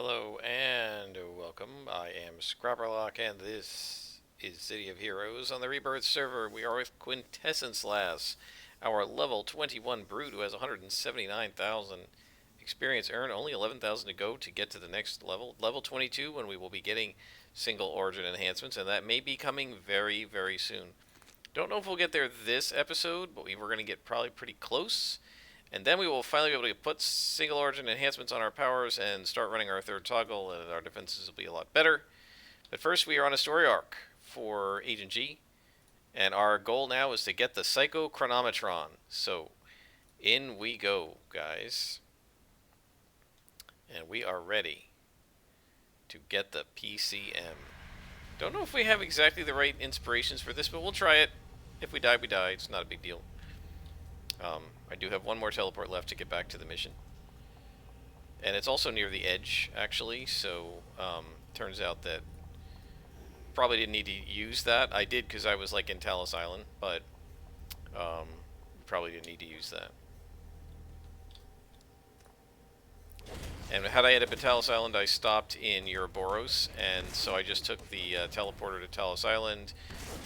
Hello and welcome. I am Scrapperlock and this is City of Heroes on the Rebirth server. We are with Quintessence Lass, our level 21 brute who has 179,000 experience earned, only 11,000 to go to get to the next level. Level 22 when we will be getting single origin enhancements, and that may be coming very, very soon. Don't know if we'll get there this episode, but we're going to get probably pretty close. And then we will finally be able to put single origin enhancements on our powers and start running our third toggle, and our defenses will be a lot better. But first, we are on a story arc for Agent G, and our goal now is to get the Psycho Chronometron. So, in we go, guys. And we are ready to get the PCM. Don't know if we have exactly the right inspirations for this, but we'll try it. If we die, we die. It's not a big deal. I do have one more teleport left to get back to the mission. And it's also near the edge, actually, so turns out that probably didn't need to use that. I did because I was like in Talos Island, but probably didn't need to use that. And had I ended up at Talos Island, I stopped in Ouroboros, and so I just took the teleporter to Talos Island,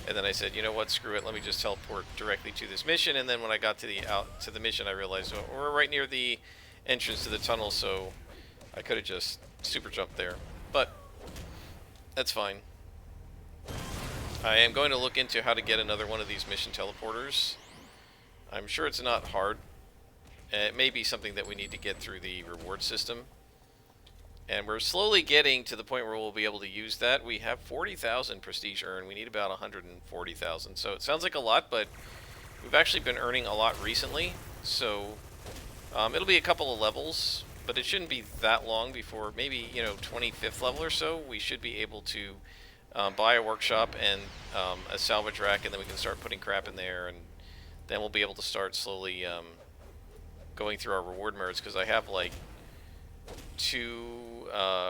and then I said, you know what, screw it, let me just teleport directly to this mission. And then when I got to the mission, I realized, well, we're right near the entrance to the tunnel, so I could have just super jumped there. But that's fine. I am going to look into how to get another one of these mission teleporters. I'm sure it's not hard. It may be something that we need to get through the reward system. And we're slowly getting to the point where we'll be able to use that. We have 40,000 prestige earned. We need about 140,000. So it sounds like a lot, but we've actually been earning a lot recently. So it'll be a couple of levels, but it shouldn't be that long before maybe, 25th level or so. We should be able to buy a workshop and a salvage rack, and then we can start putting crap in there. And then we'll be able to start slowly going through our reward merits, because I have like 2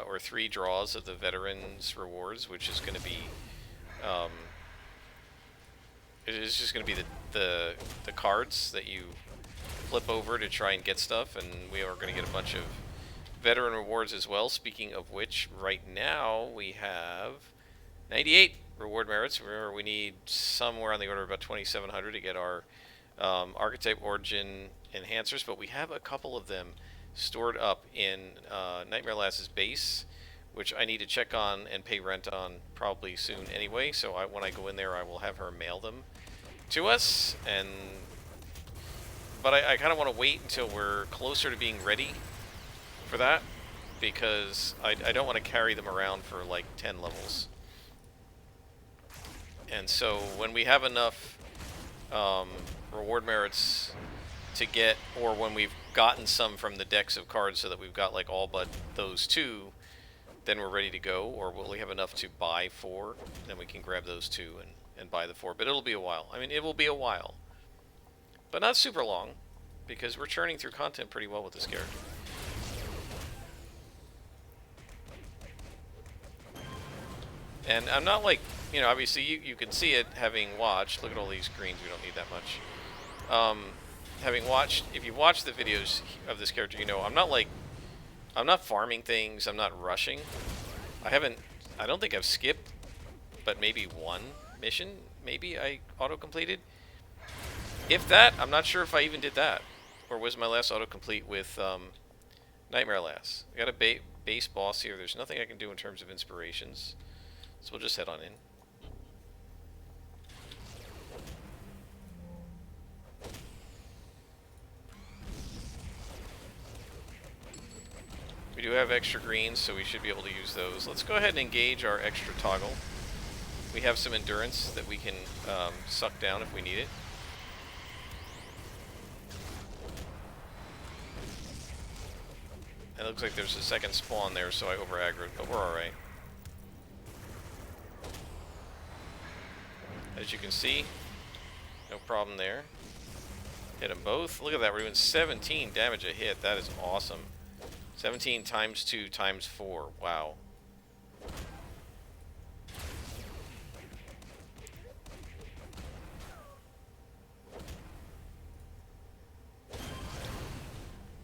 or 3 draws of the veterans rewards, which is going to be it is just going to be the cards that you flip over to try and get stuff, and we are going to get a bunch of veteran rewards as well. Speaking of which, right now we have 98 reward merits. Remember, we need somewhere on the order of about 2,700 to get our archetype origin enhancers, but we have a couple of them stored up in Nightmare Lass's base, which I need to check on and pay rent on probably soon anyway. So when I go in there, I will have her mail them to us. But I kind of want to wait until we're closer to being ready for that, because I don't want to carry them around for like 10 levels. And so when we have enough reward merits to get, or when we've gotten some from the decks of cards so that we've got like all but those 2, then we're ready to go. Or will we have enough to buy 4, then we can grab those 2 and buy the 4. But it'll be a while. I mean, it will be a while, but not super long, because we're churning through content pretty well with this character. And I'm not like, obviously you can see it having watched. Look at all these greens, we don't need that much. Having watched, if you've watched the videos of this character, I'm not farming things, I'm not rushing. I don't think I've skipped, but maybe 1 mission, maybe I auto-completed. If that, I'm not sure if I even did that, or was my last auto-complete with Nightmare Lass. I got a base boss here, there's nothing I can do in terms of inspirations, so we'll just head on in. We do have extra greens, so we should be able to use those. Let's go ahead and engage our extra toggle. We have some endurance that we can suck down if we need it. It looks like there's a second spawn there, so I over-aggroed, but we're alright. As you can see, no problem there. Hit them both. Look at that, we're doing 17 damage a hit. That is awesome. 17 times 2 times 4. Wow.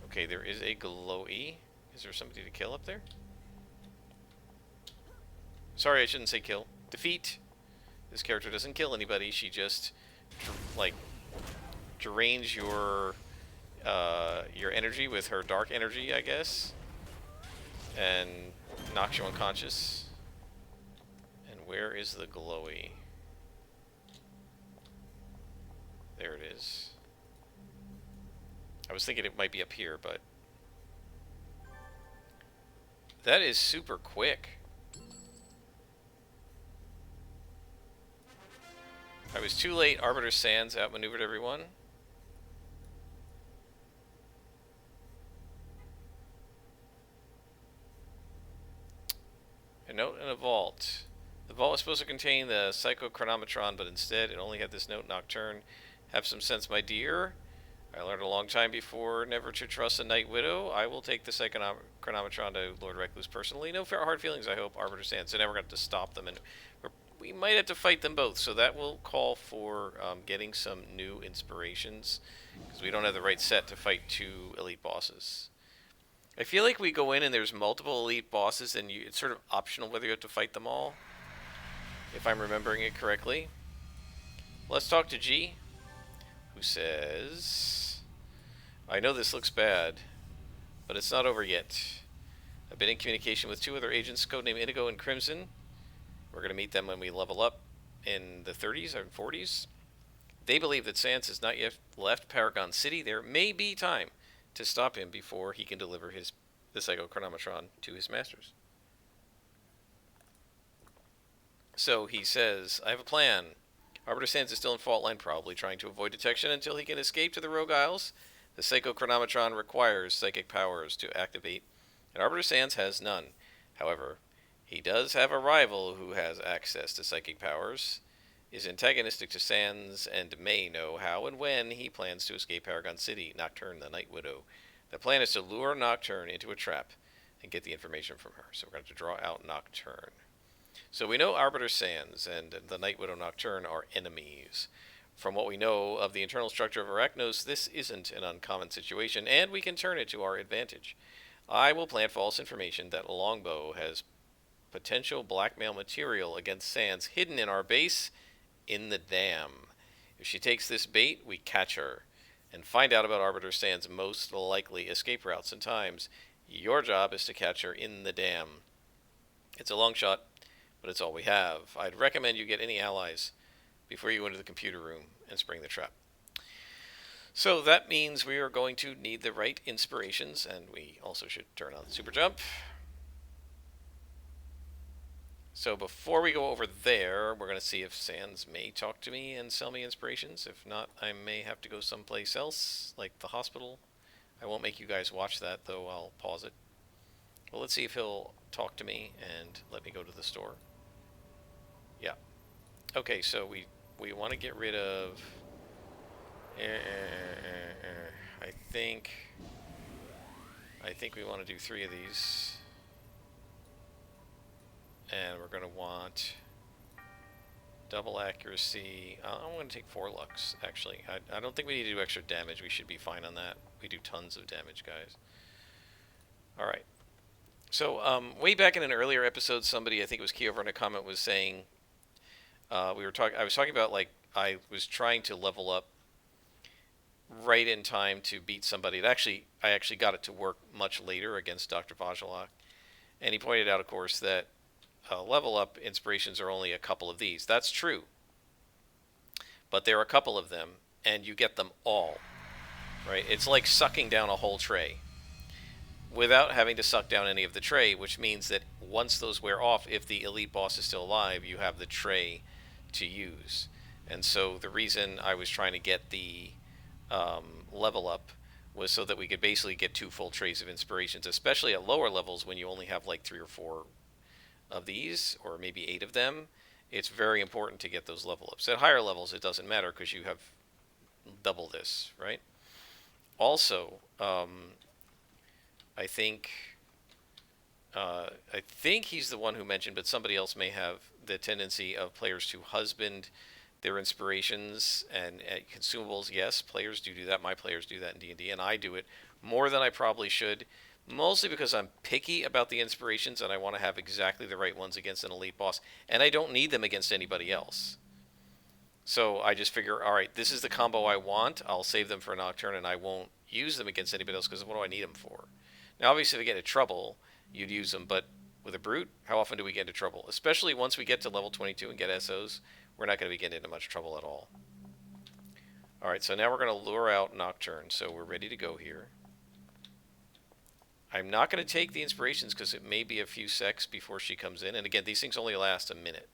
Okay, there is a glowy. Is there somebody to kill up there? Sorry, I shouldn't say kill. Defeat. This character doesn't kill anybody. She just, like, drains your energy with her dark energy, I guess, and knocks you unconscious. And where is the glowy? There it is. I was thinking it might be up here, but that is super quick. I was too late. Arbiter Sands outmaneuvered everyone. A note in a vault. The vault was supposed to contain the psychochronometron, but instead it only had this note: Nocturne. Have some sense, my dear. I learned a long time before never to trust a Night Widow. I will take the psychochronometron to Lord Recluse personally. No hard feelings, I hope. Arbiter Sands. So now we're going to stop them, and we might have to fight them both. So that will call for getting some new inspirations, because we don't have the right set to fight 2 elite bosses. I feel like we go in and there's multiple elite bosses, and it's sort of optional whether you have to fight them all, if I'm remembering it correctly. Let's talk to G, who says, I know this looks bad, but it's not over yet. I've been in communication with 2 other agents, codenamed Indigo and Crimson. We're going to meet them when we level up in the 30s or 40s. They believe that Sans has not yet left Paragon City. There may be time to stop him before he can deliver the psychochronometron to his masters. So he says, I have a plan. Arbiter Sans is still in fault line, probably trying to avoid detection until he can escape to the Rogue Isles. The psychochronometron requires psychic powers to activate, and Arbiter Sans has none. However, he does have a rival who has access to psychic powers, is antagonistic to Sans, and may know how and when he plans to escape Paragon City, Nocturne, the Night Widow. The plan is to lure Nocturne into a trap and get the information from her. So we're going to draw out Nocturne. So we know Arbiter Sans and the Night Widow Nocturne are enemies. From what we know of the internal structure of Arachnos, this isn't an uncommon situation, and we can turn it to our advantage. I will plant false information that Longbow has potential blackmail material against Sans hidden in our base in the dam. If she takes this bait, we catch her and find out about Arbiter Sans' most likely escape routes and times. Your job is to catch her in the dam. It's a long shot, but it's all we have. I'd recommend you get any allies before you go into the computer room and spring the trap. So that means we are going to need the right inspirations, and we also should turn on the super jump. So before we go over there, we're going to see if Sans may talk to me and sell me inspirations. If not, I may have to go someplace else, like the hospital. I won't make you guys watch that, though. I'll pause it. Well, let's see if he'll talk to me and let me go to the store. Yeah. Okay, so we want to get rid of... I think we want to do 3 of these. And we're going to want double accuracy. I'm going to take 4 lux, actually. I don't think we need to do extra damage. We should be fine on that. We do tons of damage, guys. Alright. So, way back in an earlier episode, somebody, I think it was Key over in a comment, was saying, I was talking about, like, I was trying to level up right in time to beat somebody. I actually got it to work much later against Dr. Vajalak. And he pointed out, of course, that level up inspirations are only a couple of these. That's true. But there are a couple of them, and you get them all. Right? It's like sucking down a whole tray without having to suck down any of the tray, which means that once those wear off, if the elite boss is still alive, you have the tray to use. And so the reason I was trying to get the level up was so that we could basically get 2 full trays of inspirations, especially at lower levels when you only have like 3 or 4 of these, or maybe 8 of them. It's very important to get those level ups. At higher levels, it doesn't matter because you have double this, right? Also, I think he's the one who mentioned, but somebody else may have the tendency of players to husband their inspirations and consumables. Yes, players do that. My players do that in D&D, and I do it more than I probably should. Mostly because I'm picky about the inspirations and I want to have exactly the right ones against an elite boss. And I don't need them against anybody else. So I just figure, all right, this is the combo I want. I'll save them for Nocturne and I won't use them against anybody else because what do I need them for? Now, obviously, if I get into trouble, you'd use them. But with a Brute, how often do we get into trouble? Especially once we get to level 22 and get SOs, we're not going to be getting into much trouble at all. All right, so now we're going to lure out Nocturne. So we're ready to go here. I'm not going to take the inspirations because it may be a few secs before she comes in. And again, these things only last a minute.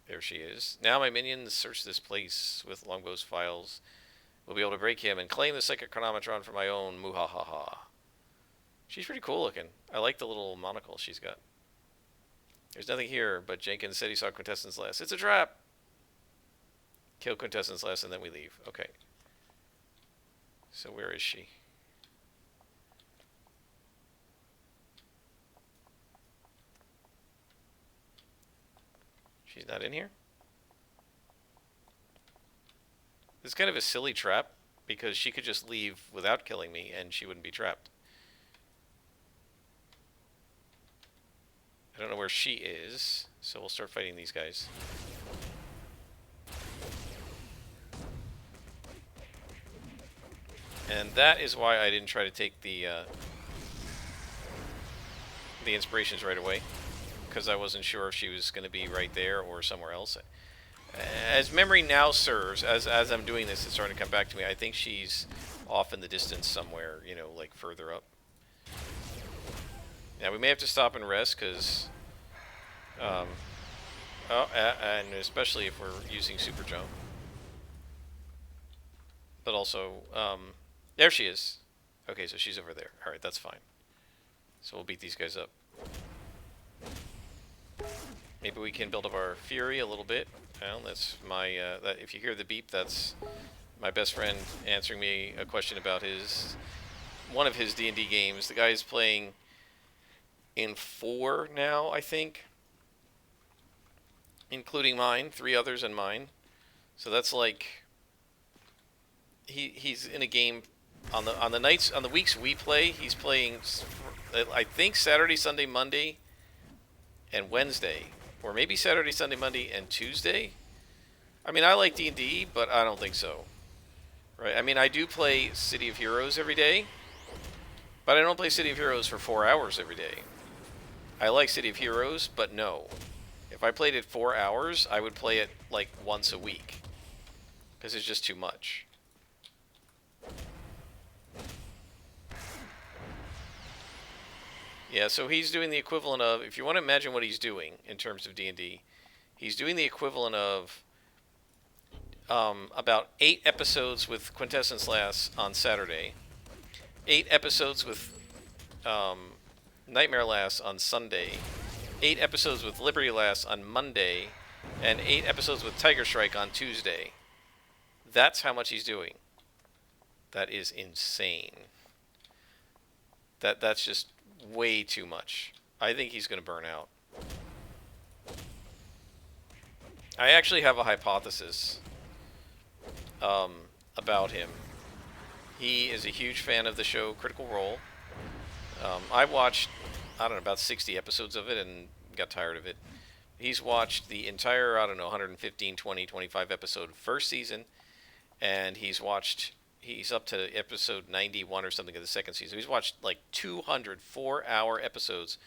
There she is. Now my minions search this place with Longbow's files. We'll be able to break him and claim the Psychic Chronometron for my own. Muhahaha. She's pretty cool looking. I like the little monocle she's got. There's nothing here, but Jenkins said he saw Quintessence last. It's a trap! Kill Quintessence last and then we leave. Okay. So where is she? She's not in here? This is kind of a silly trap because she could just leave without killing me and she wouldn't be trapped. I don't know where she is, so we'll start fighting these guys. And that is why I didn't try to take the inspirations right away, because I wasn't sure if she was going to be right there or somewhere else. As memory now serves, as I'm doing this, it's starting to come back to me. I think she's off in the distance somewhere, you know, like further up. Now we may have to stop and rest, because, and especially if we're using Super Jump. But also, there she is. Okay, so she's over there. Alright, that's fine. So we'll beat these guys up. Maybe we can build up our fury a little bit. Well, that's my, if you hear the beep, that's my best friend answering me a question about one of his D&D games. The guy is playing in 4 now, I think. Including mine, 3 others and mine. So that's like, he's in a game on the weeks we play. He's playing, I think, Saturday, Sunday, Monday, and Wednesday, or maybe Saturday, Sunday, Monday, and Tuesday. I mean, I like D&D, but I don't think so. Right? I mean, I do play City of Heroes every day, but I don't play City of Heroes for 4 hours every day. I like City of Heroes, but no. If I played it 4 hours, I would play it like once a week, because it's just too much. Yeah, so he's doing the equivalent of, if you want to imagine what he's doing in terms of D&D, he's doing the equivalent of about 8 episodes with Quintessence Lass on Saturday, 8 episodes with Nightmare Lass on Sunday, 8 episodes with Liberty Lass on Monday, and 8 episodes with Tiger Strike on Tuesday. That's how much he's doing. That is insane. That's just way too much. I think he's going to burn out. I actually have a hypothesis about him. He is a huge fan of the show Critical Role. I watched, I don't know, about 60 episodes of it and got tired of it. He's watched the entire, I don't know, 115, 20, 25 episode first season, and he's up to episode 91 or something of the second season. He's watched like 200 4-hour episodes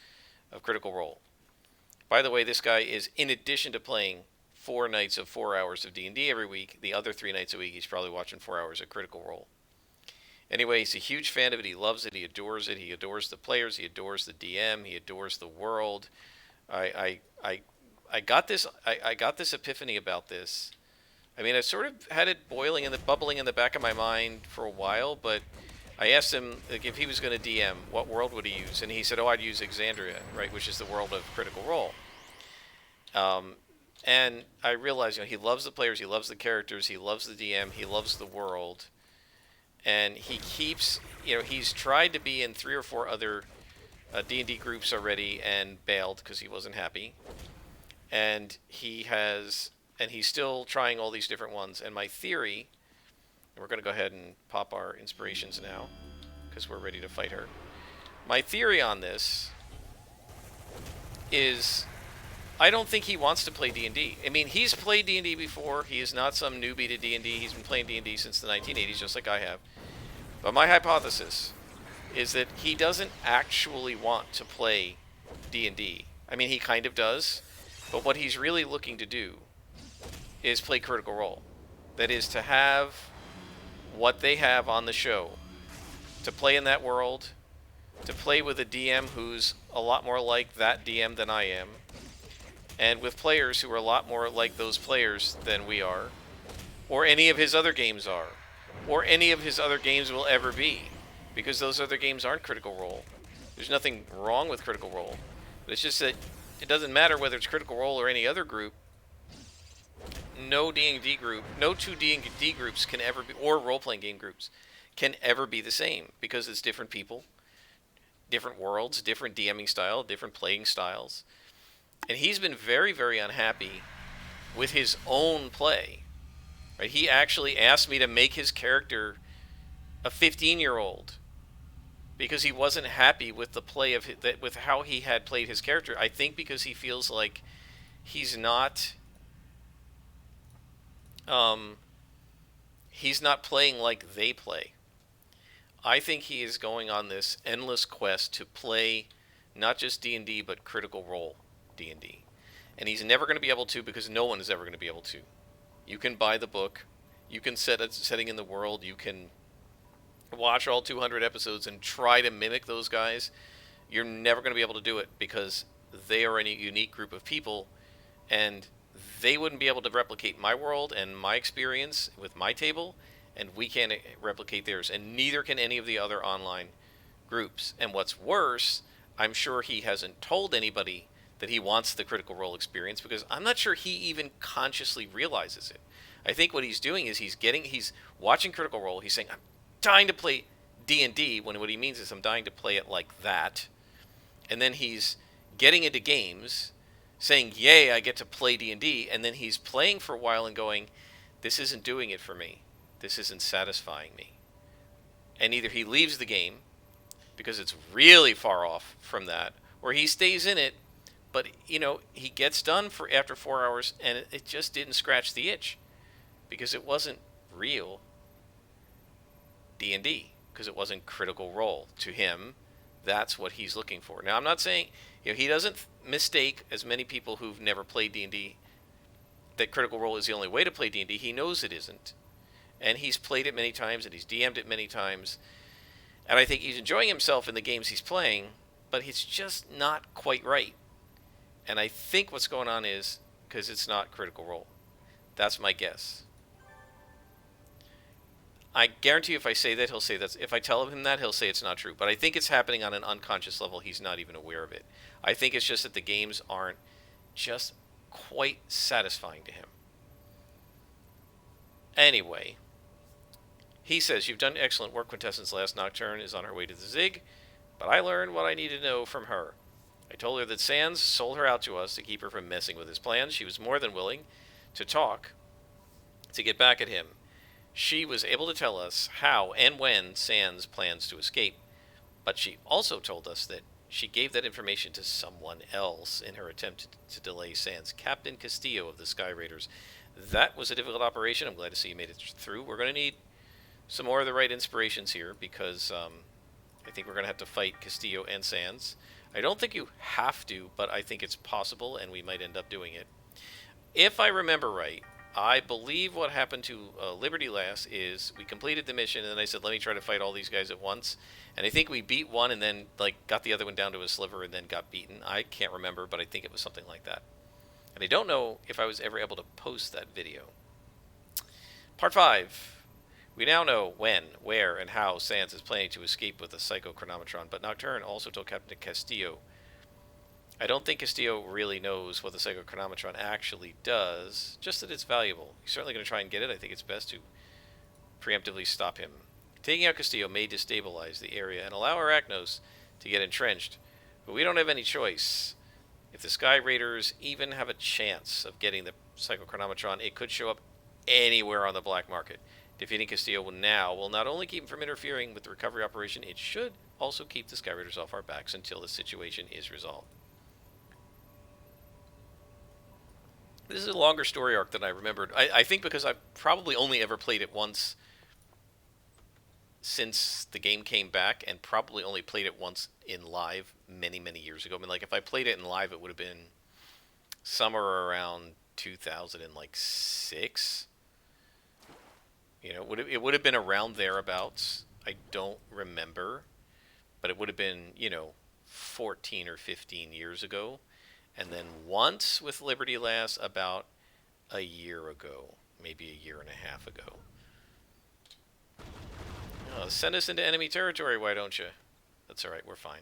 of Critical Role. By the way, this guy is, in addition to playing 4 nights of 4 hours of D&D every week, the other 3 nights a week he's probably watching 4 hours of Critical Role. Anyway, he's a huge fan of it. He loves it. He adores it. He adores the players. He adores the DM. He adores the world. I got this epiphany about this. I mean, I sort of had it bubbling in the back of my mind for a while, but I asked him, like, if he was going to DM, what world would he use? And he said, I'd use Exandria, right, which is the world of Critical Role. And I realized, he loves the players, he loves the characters, he loves the DM, he loves the world. And he keeps, he's tried to be in 3 or 4 other D&D groups already and bailed because he wasn't happy. And he's still trying all these different ones. And my theory And we're going to go ahead and pop our inspirations now, because we're ready to fight her. My theory on this is I don't think he wants to play D&D. I mean, he's played D&D before. He is not some newbie to D&D. He's been playing D&D since the 1980s, just like I have. But my hypothesis is that he doesn't actually want to play D&D. I mean, he kind of does, but what he's really looking to do is play Critical Role. That is, to have what they have on the show, to play in that world, to play with a DM who's a lot more like that DM than I am, and with players who are a lot more like those players than we are, or any of his other games are, or any of his other games will ever be, because those other games aren't Critical Role. There's nothing wrong with Critical Role, but it's just that it doesn't matter whether it's Critical Role or any other group. No D&D group, no two D&D groups can ever be, or role-playing game groups, can ever be the same, because it's different people, different worlds, different DMing style, different playing styles. And he's been very, very unhappy with his own play. Right? He actually asked me to make his character a 15-year-old because he wasn't happy with the play of with how he had played his character. I think because he feels like he's not playing like they play. I think he is going on this endless quest to play not just D&D but Critical Role D&D. And he's never going to be able to, because no one is ever going to be able to. You can buy the book, you can set a setting in the world, you can watch all 200 episodes and try to mimic those guys. You're never going to be able to do it, because they are a unique group of people, and they wouldn't be able to replicate my world and my experience with my table, and we can't replicate theirs, and neither can any of the other online groups. And what's worse, I'm sure he hasn't told anybody that he wants the Critical Role experience, because I'm not sure he even consciously realizes it. I think what he's doing is he's watching Critical Role, he's saying, I'm dying to play D&D, when what he means is I'm dying to play it like that. And then he's getting into games, saying, yay, I get to play D&D, and then he's playing for a while and going, this isn't doing it for me. This isn't satisfying me. And either he leaves the game, because it's really far off from that, or he stays in it, but, he gets done after 4 hours, and it just didn't scratch the itch, because it wasn't real D&D, because it wasn't Critical Role. To him, that's what he's looking for. Now, I'm not saying, he doesn't mistake, as many people who've never played D&D, that Critical Role is the only way to play D&D. He knows it isn't. And he's played it many times, and he's DM'd it many times. And I think he's enjoying himself in the games he's playing, but it's just not quite right. And I think what's going on is because it's not Critical Role. That's my guess. I guarantee you, if I say that, he'll say that. If I tell him that, he'll say it's not true. But I think it's happening on an unconscious level. He's not even aware of it. I think it's just that the games aren't just quite satisfying to him. Anyway, he says, you've done excellent work. Quintessence last Nocturne is on her way to the Zig, but I learned what I need to know from her. I told her that Sans sold her out to us to keep her from messing with his plans. She was more than willing to talk to get back at him. She was able to tell us how and when Sans plans to escape, but she also told us that she gave that information to someone else in her attempt to delay Sans. Captain Castillo of the Sky Raiders. That was a difficult operation. I'm glad to see you made it through. We're going to need some more of the right inspirations here, because I think we're going to have to fight Castillo and Sans. I don't think you have to, but I think it's possible, and we might end up doing it. If I remember right, I believe what happened to Liberty Lass is we completed the mission, and then I said, let me try to fight all these guys at once. And I think we beat one and then got the other one down to a sliver and then got beaten. I can't remember, but I think it was something like that. And I don't know if I was ever able to post that video. Part 5. We now know when, where, and how Sans is planning to escape with the Psycho Chronometron, but Nocturne also told Captain Castillo. I don't think Castillo really knows what the Psycho Chronometron actually does, just that it's valuable. He's certainly going to try and get it. I think it's best to preemptively stop him. Taking out Castillo may destabilize the area and allow Arachnos to get entrenched, but we don't have any choice. If the Sky Raiders even have a chance of getting the Psycho Chronometron, it could show up anywhere on the black market. Defeating Castillo will not only keep him from interfering with the recovery operation, it should also keep the Sky Raiders off our backs until the situation is resolved. This is a longer story arc than I remembered. I think because I've probably only ever played it once since the game came back, and probably only played it once in live many, many years ago. I mean, like, if I played it in live, it would have been somewhere around 2006. It would have been around thereabouts. I don't remember, but it would have been 14 or 15 years ago, and then once with Liberty Lass about a year ago, maybe a year and a half ago. Oh, send us into enemy territory, why don't you? That's all right, we're fine.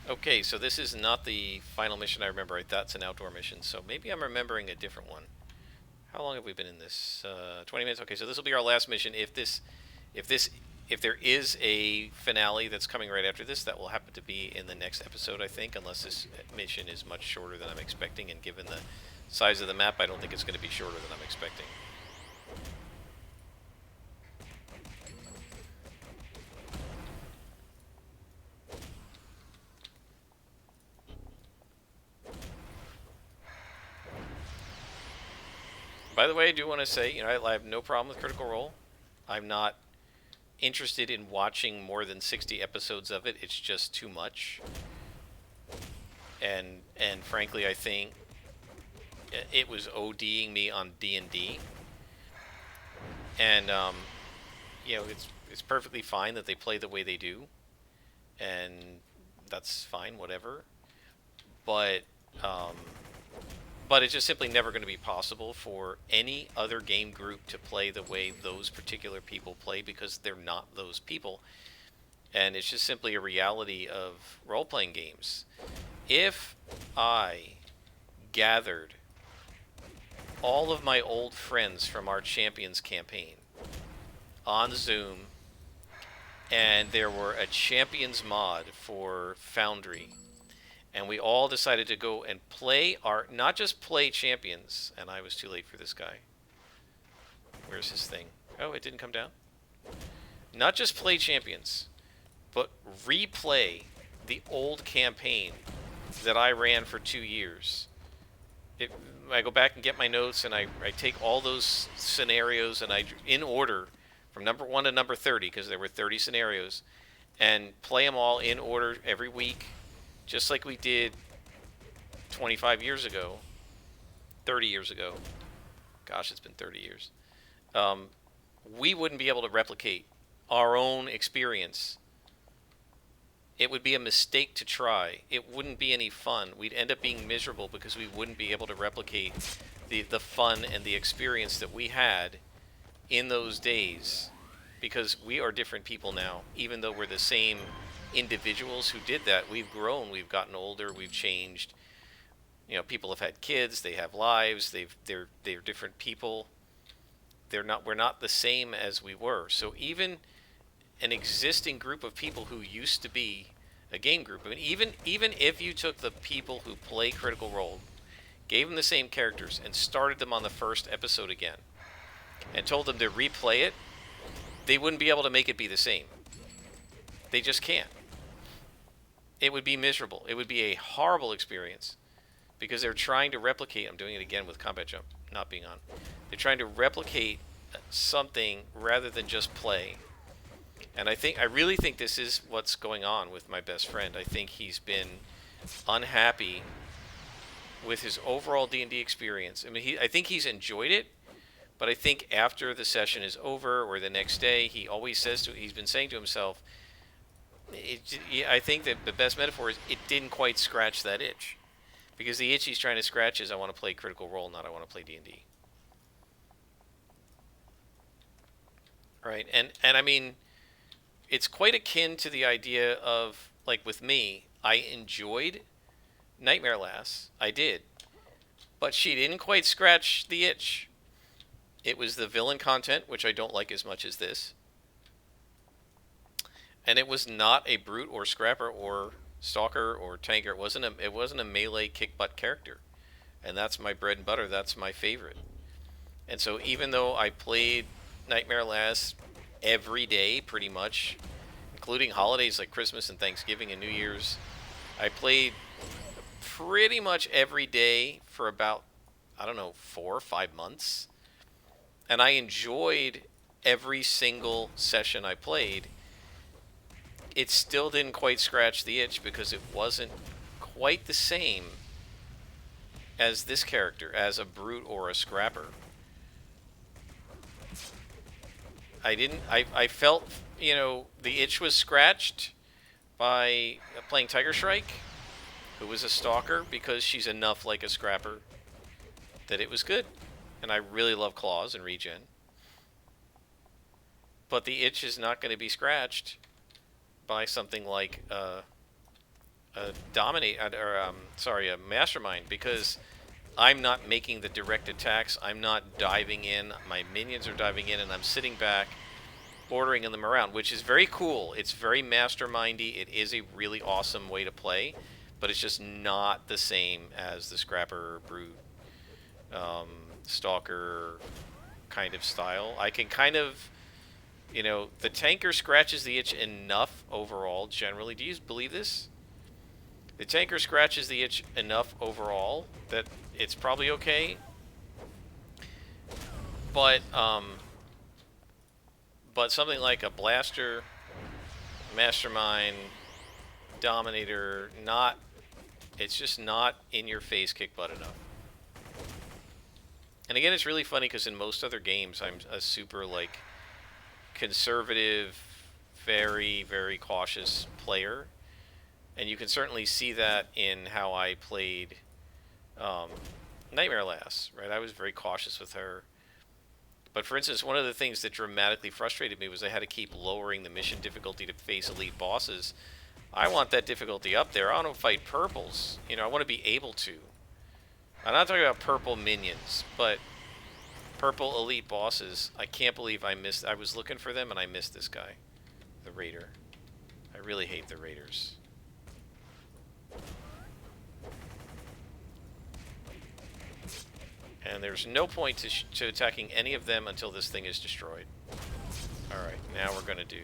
Okay, so this is not the final mission I remember. I thought it's an outdoor mission, so maybe I'm remembering a different one. How long have we been in this? 20 minutes. Okay, so this will be our last mission. If there is a finale that's coming right after this, that will happen to be in the next episode, I think, unless this mission is much shorter than I'm expecting, and given the size of the map, I don't think it's going to be shorter than I'm expecting. By the way, I do want to say, I have no problem with Critical Role. I'm not interested in watching more than 60 episodes of it. It's just too much. And frankly, I think it was ODing me on D&D. And it's perfectly fine that they play the way they do, and that's fine, whatever. But it's just simply never going to be possible for any other game group to play the way those particular people play, because they're not those people. And it's just simply a reality of role-playing games. If I gathered all of my old friends from our Champions campaign on Zoom, and there were a Champions mod for Foundry, and we all decided to go and play not just play Champions, and I was too late for this guy. Where's his thing? Oh, it didn't come down. Not just play Champions, but replay the old campaign that I ran for 2 years. I go back and get my notes, and I take all those scenarios, and in order from number 1 to number 30, because there were 30 scenarios, and play them all in order every week, just like we did 25 years ago, 30 years ago. Gosh, it's been 30 years. We wouldn't be able to replicate our own experience. It would be a mistake to try. It wouldn't be any fun. We'd end up being miserable because we wouldn't be able to replicate the fun and the experience that we had in those days, because we are different people now. Even though we're the same individuals who did that, we've grown, we've gotten older, we've changed. People have had kids, they have lives, they're different people. We're not the same as we were. So even an existing group of people who used to be a game group, I mean, even if you took the people who play Critical Role, gave them the same characters, and started them on the first episode again, and told them to replay it, they wouldn't be able to make it be the same. They just can't. It would be miserable. It would be a horrible experience, because they're trying to replicate. I'm doing it again with Combat Jump not being on. They're trying to replicate something rather than just play. And I really think this is what's going on with my best friend. I think he's been unhappy with his overall D&D experience. I mean, I think he's enjoyed it, but I think after the session is over or the next day, he's been saying to himself, I think that the best metaphor is it didn't quite scratch that itch. Because the itch he's trying to scratch is, I want to play Critical Role, not I want to play D&D. Right? And I mean, it's quite akin to the idea of, like with me, I enjoyed Nightmare Lass. I did. But she didn't quite scratch the itch. It was the villain content, which I don't like as much as this. And it was not a brute or scrapper or stalker or tanker. It wasn't a melee kick butt character. and that's my bread and butter. That's my favorite. And so even though I played Nightmare Last every day, pretty much, including holidays like Christmas and Thanksgiving and New Year's, I played pretty much every day for about, I don't know, 4 or 5 months. And I enjoyed every single session I played. It still didn't quite scratch the itch because it wasn't quite the same as this character, as a brute or a scrapper. I felt, the itch was scratched by playing Tiger Strike, who was a stalker, because she's enough like a scrapper that it was good. And I really love claws and regen. But the itch is not going to be scratched by something like a dominate or a mastermind, because I'm not making the direct attacks. I'm not diving in. My minions are diving in, and I'm sitting back, ordering them around, which is very cool. It's very mastermindy. It is a really awesome way to play, but it's just not the same as the scrapper, brute, um, stalker kind of style. I can kind of, the tanker scratches the itch enough overall. Generally, do you believe this? The tanker scratches the itch enough overall that it's probably okay. But something like a blaster, mastermind, dominator, not. It's just not in your face kick butt enough. And again, it's really funny because in most other games, I'm a super like conservative, very very cautious player, and you can certainly see that in how I played Nightmare Lass. Right, I was very cautious with her. But for instance, one of the things that dramatically frustrated me was I had to keep lowering the mission difficulty to face elite bosses. I want that difficulty up there. I want to fight purples. I want to be able to. I'm not talking about purple minions, but purple elite bosses. I can't believe I missed. I was looking for them and I missed this guy, the Raider. I really hate the Raiders. And there's no point to attacking any of them until this thing is destroyed. Alright, now we're going to do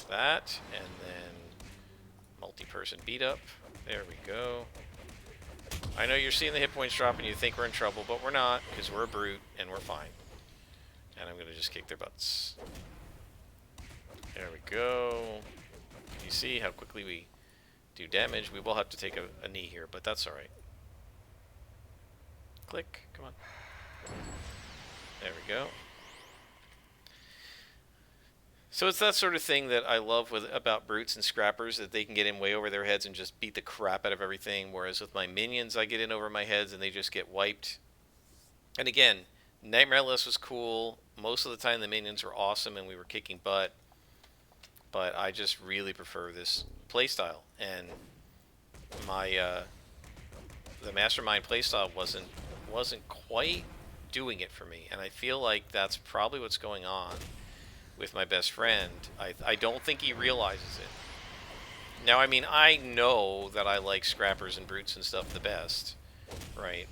that, and then multi-person beat up. There we go. I know you're seeing the hit points drop and you think we're in trouble, but we're not, because we're a brute and we're fine. And I'm going to just kick their butts. There we go. You see how quickly we do damage. We will have to take a knee here, but that's alright. Click. Come on. There we go. So it's that sort of thing that I love about brutes and scrappers, that they can get in way over their heads and just beat the crap out of everything, whereas with my minions, I get in over my heads and they just get wiped. And again, Nightmare List was cool. Most of the time the minions were awesome and we were kicking butt. But I just really prefer this playstyle. And my the Mastermind playstyle wasn't quite doing it for me. And I feel like that's probably what's going on with my best friend. I don't think he realizes it. Now, I mean, I know that I like scrappers and brutes and stuff the best, right?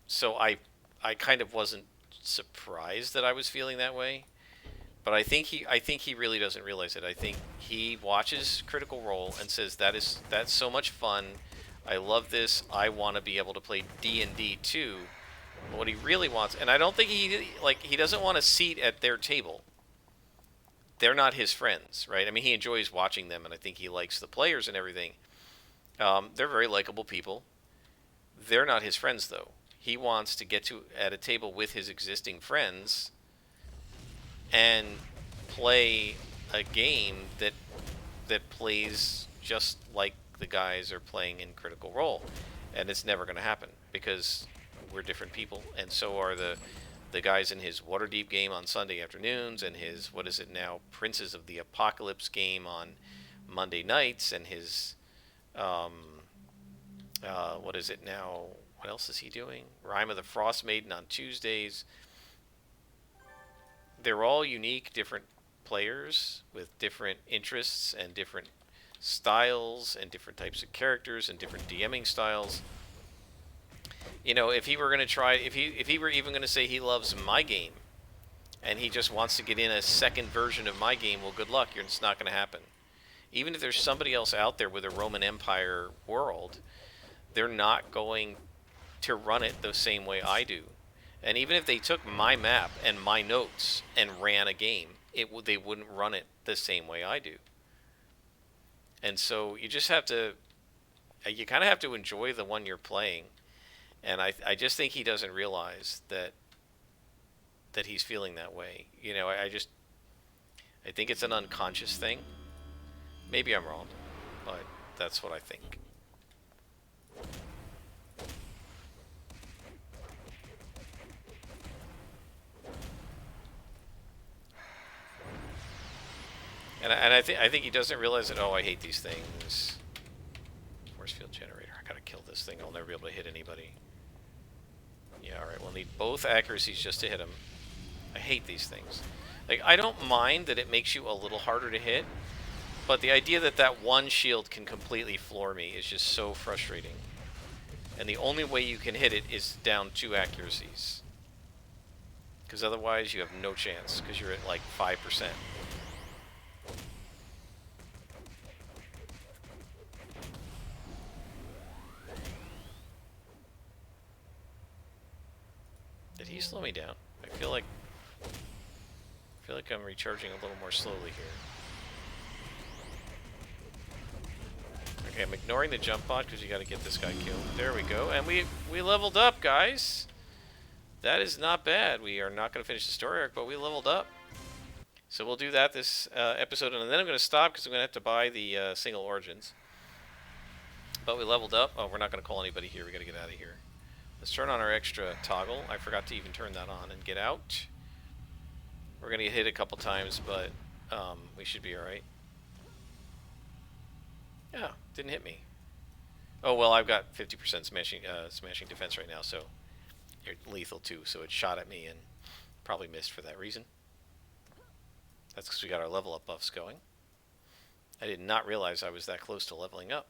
So I kind of wasn't surprised that I was feeling that way, but I think he really doesn't realize it. I think he watches Critical Role and says that's so much fun. I love this. I want to be able to play D&D too. But what he really wants, and I don't think he doesn't want a seat at their table. They're not his friends, right? I mean, he enjoys watching them, and I think he likes the players and everything. They're very likable people. They're not his friends, though. He wants to get at a table with his existing friends and play a game that plays just like the guys are playing in Critical Role, and it's never going to happen because we're different people, and so are the guys in his Waterdeep game on Sunday afternoons, and his, what is it now, Princes of the Apocalypse game on Monday nights, and his what is it now? What else is he doing? Rime of the Frost Maiden on Tuesdays. They're all unique, different players with different interests and different styles and different types of characters and different DMing styles. You know, if he were going to try, if he were even going to say he loves my game and he just wants to get in a second version of my game, well, good luck. It's not going to happen. Even if there's somebody else out there with a Roman Empire world, they're not going to run it the same way I do. And even if they took my map and my notes and ran a game, they wouldn't run it the same way I do. And so you just have to, you kind of have to enjoy the one you're playing. And I just think he doesn't realize that he's feeling that way. You know, I think it's an unconscious thing. Maybe I'm wrong, but that's what I think. And I think he doesn't realize that. Oh, I hate these things. Force field generator. I gotta kill this thing. I'll never be able to hit anybody. Yeah, all right. We'll need both accuracies just to hit him. I hate these things. Like, I don't mind that it makes you a little harder to hit, but the idea that that one shield can completely floor me is just so frustrating. And the only way you can hit it is down 2 accuracies. Because otherwise you have no chance, because you're at like 5%. Did he slow me down? I feel like I'm recharging a little more slowly here. Okay, I'm ignoring the jump bot because you got to get this guy killed. There we go, and we leveled up, guys. That is not bad. We are not going to finish the story arc, but we leveled up. So we'll do that this episode, and then I'm going to stop because I'm going to have to buy the single origins. But we leveled up. Oh, we're not going to call anybody here. We got to get out of here. Let's turn on our extra toggle. I forgot to even turn that on and get out. We're going to get hit a couple times, but we should be alright. Yeah, didn't hit me. Oh, well, I've got 50% smashing defense right now, so you're lethal too. So it shot at me and probably missed for that reason. That's because we got our level up buffs going. I did not realize I was that close to leveling up.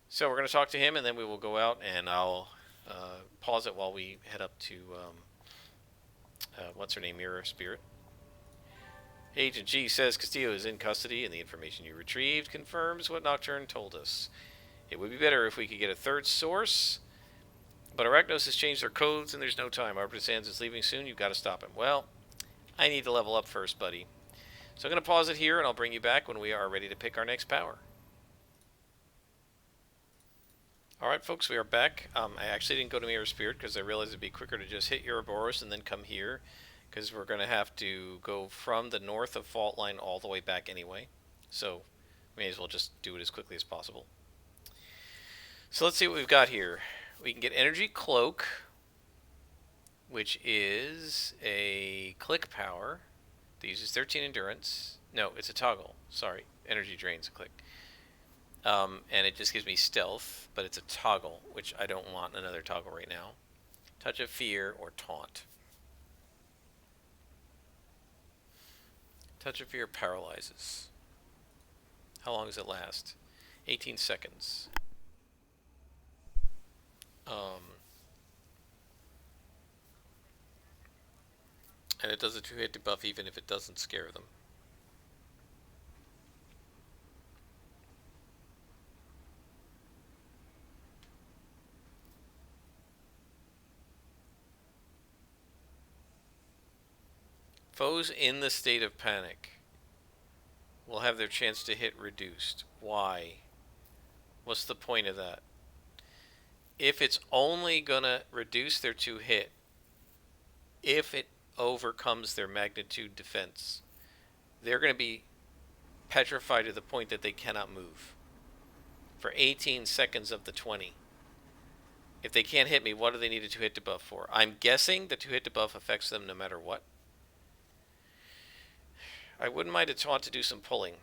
So we're going to talk to him, and then we will go out, and I'll pause it while we head up to, what's her name, Mirror Spirit. Agent G says Castillo is in custody, and the information you retrieved confirms what Nocturne told us. It would be better if we could get a third source, but Arachnos has changed their codes, and there's no time. Arbiter Sands is leaving soon. You've got to stop him. Well, I need to level up first, buddy. So I'm going to pause it here, and I'll bring you back when we are ready to pick our next power. Alright, folks, we are back. I actually didn't go to Mirror Spirit because I realized it'd be quicker to just hit Ouroboros and then come here, because we're going to have to go from the north of Fault Line all the way back anyway. So, may as well just do it as quickly as possible. So let's see what we've got here. We can get Energy Cloak, which is a click power that uses 13 endurance. No, it's a toggle. Sorry, energy drain's a click. And it just gives me stealth, but it's a toggle, which I don't want another toggle right now. Touch of Fear or Taunt. Touch of Fear paralyzes. How long does it last? 18 seconds. And it does a 2-hit debuff even if it doesn't scare them. Foes in the state of panic will have their chance to hit reduced. Why? What's the point of that? If it's only gonna reduce their 2-hit, if it overcomes their magnitude defense, they're gonna be petrified to the point that they cannot move for 18 seconds of the 20. If they can't hit me, what do they need a 2-hit debuff for? I'm guessing the 2-hit debuff affects them no matter what. I wouldn't mind a taunt to do some pulling.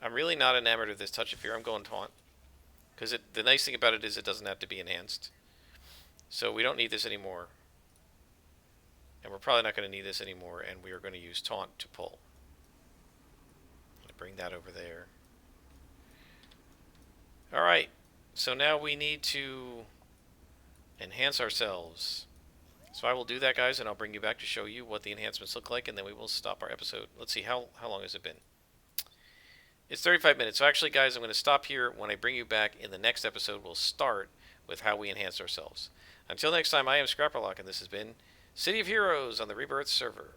I'm really not enamored of this Touch of Fear. I'm going taunt. Because the nice thing about it is it doesn't have to be enhanced. So we don't need this anymore. And we're probably not going to need this anymore, and we are going to use Taunt to pull. I'm going to bring that over there. Alright, so now we need to enhance ourselves. So I will do that, guys, and I'll bring you back to show you what the enhancements look like, and then we will stop our episode. Let's see, how long has it been? It's 35 minutes. So actually, guys, I'm going to stop here. When I bring you back in the next episode, we'll start with how we enhance ourselves. Until next time, I am Scrapperlock, and this has been City of Heroes on the Rebirth server.